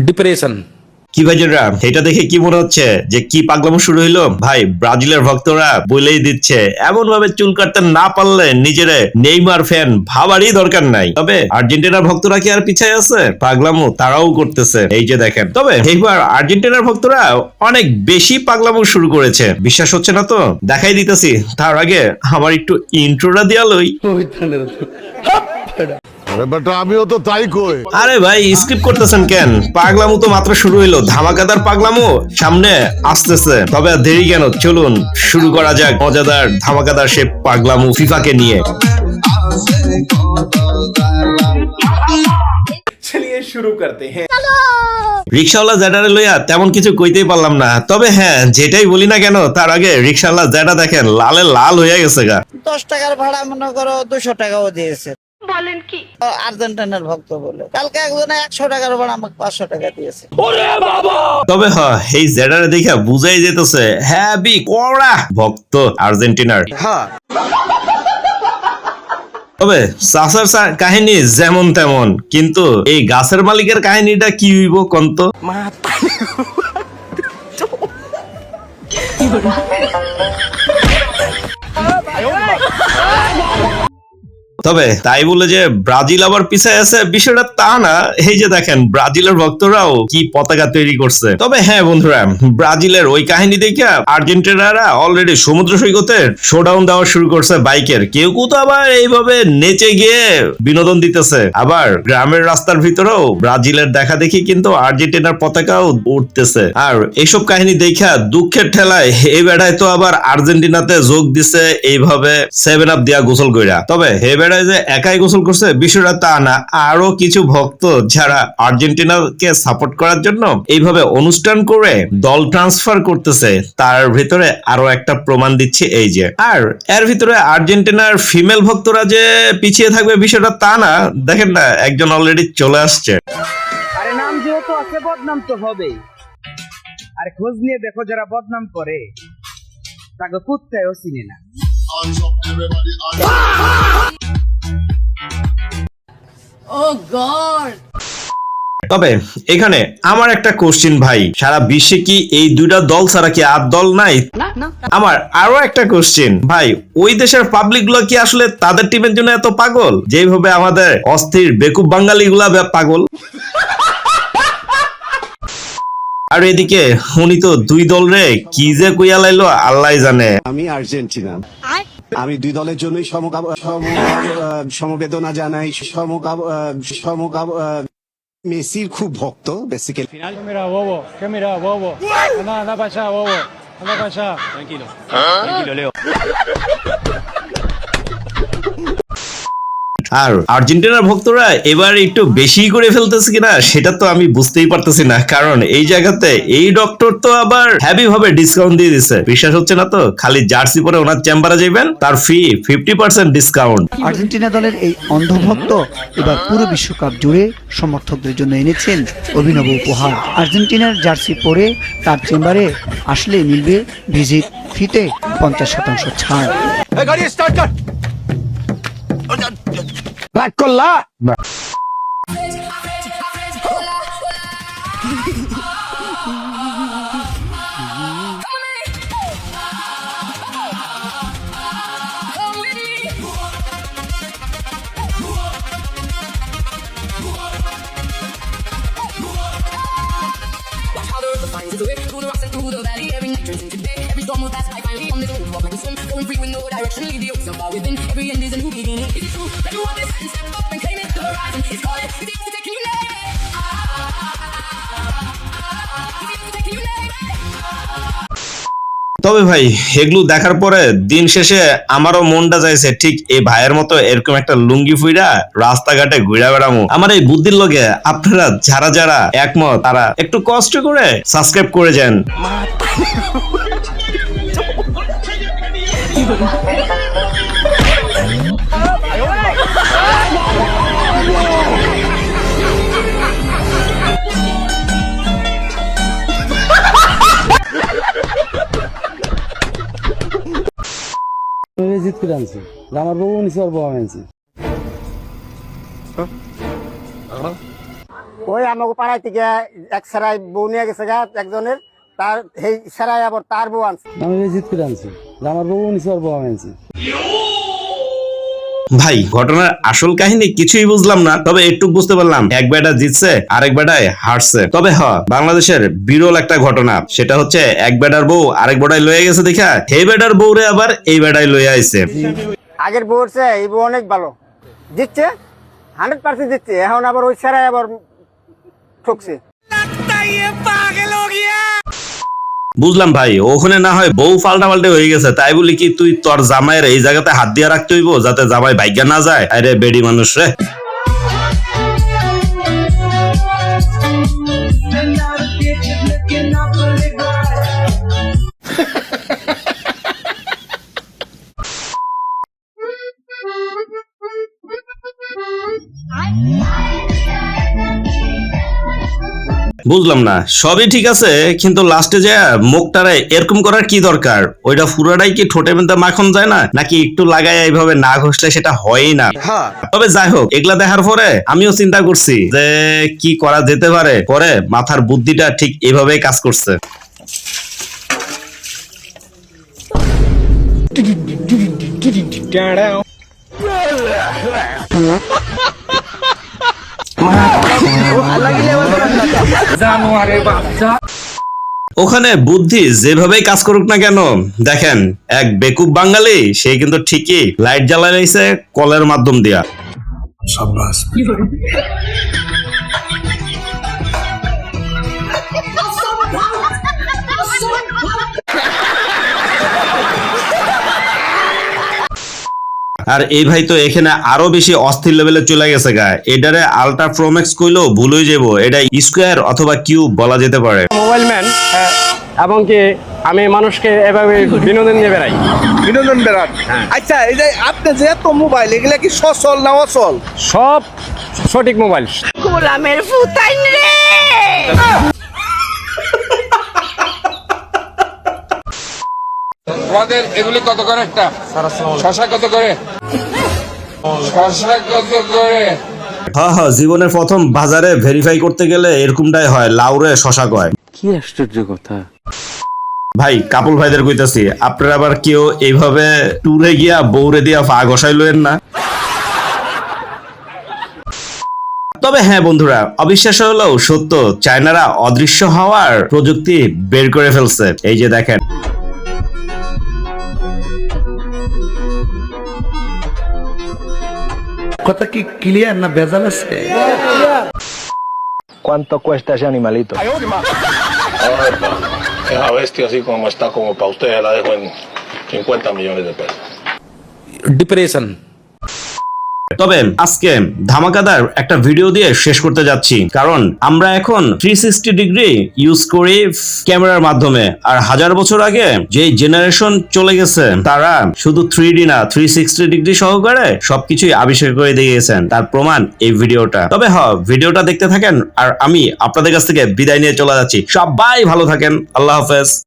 Depression. কি ভাইজানরা, এটা দেখে কি মনে হচ্ছে যে কি পাগলামো শুরু হইলো? ভাই, ব্রাজিলের ভক্তরা বলেই দিচ্ছে এমন ভাবে চুল কাটতে না পারলে নিজেরে নেইমার ফ্যান ভাবারই দরকার নাই। তবে আর্জেন্টিনার ভক্তরা কি আর পিছায় আছে? পাগলামো তারাও করতেছে, এই যে দেখেন। তবে এইবার আর্জেন্টিনার ভক্তরা অনেক বেশি পাগলামো শুরু করেছে। বিশ্বাস হচ্ছে না তো? দেখাই দিতেছি। তার আগে আমার একটু ইন্ট্রোটা দেয়া লই। আমিও তো তাই কই। আরে ভাই, স্কিপ করতেছেন কেন? পাগলামো তো মাত্র শুরু হইলো। ধামাকাদার পাগলামো সামনে আসতেছে। তবে আর দেরি কেন, চলুন শুরু করা যাক মজাদার ধামাকাদার সে পাগলামো ফিফাকে নিয়ে। চলিয়ে শুরু করতে হ্যাঁ। রিক্সাওয়ালা জ্যাডারে লইয়া তেমন কিছু কইতেই পারলাম না। তবে হ্যাঁ, যেটাই বলি না কেন, তার আগে রিক্সাওয়ালা জ্যাডা দেখেন লালে লাল হয়ে গেছে গা। 10 টাকার ভাড়া মনে করো 200 টাকাও দিয়েছে। বলেন কি? আর্জেন্টিনার ভক্ত বলে কালকে একজনে 100 টাকার ভাড়া আমাকে 500 টাকা দিয়েছে। তবে হ্যাঁ, এই জ্যাডারে দেখা বুঝাই যেতেছে হ্যাবি কড়া ভক্ত আর্জেন্টিনার। তবে চাচার কাহিনী যেমন তেমন, কিন্তু এই গাছের মালিকের কাহিনীটা কি হইব কন্ত? তবে তাই বলে যে ব্রাজিল আবার পিছায় আছে বিষয়টা তা না। এই যে দেখেন, ব্রাজিলের ভক্তরাও কি পতাকা তৈরি করছে। তবে হ্যাঁ বন্ধুরা, ব্রাজিলের ওই কাহিনী দেখে আর্জেন্টিনারা অলরেডি সমুদ্র সৈকতে শোডাউন দেওয়া শুরু করছে বাইকের। কেউ কেউ তো আবার এইভাবে নেচে গিয়ে বিনোদন দিতেছে। আবার গ্রামের রাস্তার ভিতরেও ব্রাজিলের দেখা দেখি কিন্তু আর্জেন্টিনার পতাকাও উঠতেছে। আর এইসব কাহিনী দেখা দুঃখের ঠেলায় এই বেড়ায় তো আবার আর্জেন্টিনাতে যোগ দিছে এইভাবে 7 আপ দিয়া গোসল কইরা। তবে হে বেড়ায় যে একাই গোসল করছে বিষয়টা তা না, আরো কিছু ভক্ত যারা আর্জেন্টিনাকে সাপোর্ট করার জন্য এইভাবে অনুষ্ঠান করে দল ট্রান্সফার করতেছে, তার ভিতরে আরো একটা প্রমাণ দিচ্ছে এই যে। আর এর ভিতরে আর্জেন্টিনার ফিমেল ভক্তরা যে পিছিয়ে থাকবে বিষয়টা তা না। দেখেন না, একজন অলরেডি চলে আসছে। আরে নাম যেহেতু আছে বদনাম তো হবেই। আরে খোঁজ নিয়ে দেখো, যারা বদনাম করে তাকে কুত্তায়ও চিনে না। তবে এখানে আমার একটা কোশ্চিন ভাই, সারা বিশ্বে কি এই দুইটা দল ছাড়া কি আর দল নাই? আমার আরো একটা কোশ্চিন ভাই, ওই দেশের পাবলিক গুলো কি আসলে তাদের টিমের জন্য এত পাগল যেভাবে আমাদের অস্থির বেকুব বাঙালি গুলা পাগল? আর এদিকে উনি তো দুই দল রে কি যে কইয়া লাইলো আল্লাহ জানে। আমি আর্জেন্টিনা, আমি দুই দলের জন্যই সমবেদনা জানাই। মেসির খুব ভক্ত বেসিক্যালি। আর আর্জেন্টিনার ভক্তরা এবার একটু বেশি করে ফেলতেছে কিনা সেটা তো আমি বুঝতেই পারতেছি না, কারণ এই জায়গাতে এই ডক্টর তো আবার হ্যাভি ভাবে ডিসকাউন্ট দিয়ে দিচ্ছে। বিশ্বাস হচ্ছে না তো? খালি জার্সি পরে ওনার চেম্বারে যাবেন, তার ফি 50% ডিসকাউন্ট। আর্জেন্টিনা দলের এই অন্ধভক্ত এবার পুরো বিশ্বকাপ জুড়ে সমর্থকদের জন্য এনেছেন অভিনব উপহার। আর্জেন্টিনার জার্সি পরে তার চেম্বারে আসলে মিলবে ভিজিট ফিতে 50% ছাড়। Through the rocks and through the valley, every night turns into day. Every storm will pass by, finally on this road, walk like a swim, going free with no direction. Leave the ocean far within. Every end is a new beginning. Is it true that you want this? And step up and claim it. The horizon is calling. Is it music? Can you name it? Is it music? Can you name it? তবে ভাই, এগুলো দেখার পরে দিন শেষে আমারও মনটা চাইছে ঠিক এই ভাইয়ের মতো এরকম একটা লুঙ্গি ফুইরা রাস্তাঘাটে ঘুরে বেড়ামো। আমার এই বুদ্ধির লগে আপনারা যারা যারা একমত তারা একটু কষ্ট করে সাবস্ক্রাইব করে যান। জিত করে আনছি, আমার বউ নিচে ওর বউ আনছি। ওই আমাকে পাড়ায় থেকে এক সারাই বউ নিয়ে গেছে গা একজনের, তার সেই সারাই আবার তার বউ আনছে। ভাই ঘটনার আসল কাহিনী কিছুই বুঝলাম না, তবে একটু বুঝতে পারলাম এক বেটা জিতছে আরেক বেটায় হারছে। তবে বাংলাদেশের বিরল একটা ঘটনা, সেটা হচ্ছে এক বেটার বউ আরেক বেটায় লয়ে গেছে দেখা এই বেটার বউরে আবার এই বেটায় লয়ে আইছে। আগের বউ হচ্ছে এই বউ অনেক ভালো, জিতছে 100% জিতছে, এখন আবার ওই সারাই আবার ঠকছে। বুঝলাম ভাই, ওখানে না হয় বউ পাল্টা পাল্টে হয়ে গেছে, তাই বলি কি তুই তোর জামাইয়ের এই জায়গাতে হাত দিয়ে রাখতে হইব যাতে জামাই ভাগ্যা না যায়? আরে বেডি মানুষ রে। বুঝলাম না, সবই ঠিক আছে কিন্তু লাস্টে যে মুখটারে এরকম করার কি দরকার? ওইটা পুরোটাই কি ঠোঁটে মধ্যে মাখন যায় না, নাকি একটু লাগায় এইভাবে না ঘষলে সেটা হয়ই না? তবে যাই হোক, এগুলা দেখার পরে আমিও চিন্তা করছি যে কি করা যেতে পারে, পরে মাথার বুদ্ধিটা ঠিক এভাবেই কাজ করছে। ওখানে বুদ্ধি যেভাবেই কাজ করুক না কেন, দেখেন এক বেকুব বাঙালি সে কিন্তু ঠিকই লাইট জ্বালাই লাইছে কলের মাধ্যম দিয়া। আর এই ভাই তো এখানে আরো বেশি অস্থির লেভেলে চলে গেছে গা। এটারে আলট্রা প্রোম্যাক্স কইলেও ভুল হয়ে যাবো, এটা স্কোয়ার অথবা কিউব বলা যেতে পারে। মোবাইল ম্যান, এবং কি আমি মানুষকে এভাবে বিনোদন দিয়ে বেড়াই। বিনোদন বেড়ান। আচ্ছা, এই যে আপনি যে এত মোবাইল, এগুলা কি সচল না অচল? সব সঠিক মোবাইল। গোলামের ফুটাইন রে। তোমাদের এগুলি কত করে একটা? শশা কত করে? শশা কত করে? হ্যাঁ, জীবনের প্রথম বাজারে ভেরিফাই করতে গেলে এরকমটাই হয়, লাউরে শশা কয়। কি আশ্চর্য কথা ভাই, কাপল ভাইদের কইতাছি, আপনারা আবার কেউ এইভাবে ট্যুরে গিয়া বউরে দিয়া পা ঘষাই লইেন না। তবে হ্যাঁ বন্ধুরা, অবিশ্বাস্য হলেও সত্য, চায়নারা অদৃশ্য হওয়ার প্রযুক্তি বের করে ফেলছে। এই যে দেখেন, কথা কি ক্লিয়ার না ভেজাল আছে? ¿Cuánto cuesta ese animalito? Esa bestia así como está, como para ustedes, la dejo en 50 millones de pesos. Depression. তবে আজকে ধামাকাদার একটা ভিডিও দিয়ে শেষ করতে যাচ্ছি, কারণ আমরা এখন 360 ডিগ্রি ইউজ করি ক্যামেরার মাধ্যমে। আর 1000 বছর আগে যে জেনারেশন চলে গেছে তারা শুধু 3D না 360 ডিগ্রি সহকারে সবকিছুই আবিষ্কার করে দিয়ে গেছেন, তার প্রমাণ এই ভিডিওটা। তবে ভিডিওটা দেখতে থাকেন আর আমি আপনাদের কাছ থেকে বিদায় নিয়ে চলে যাচ্ছি। সবাই ভালো থাকেন, আল্লাহ হাফেজ।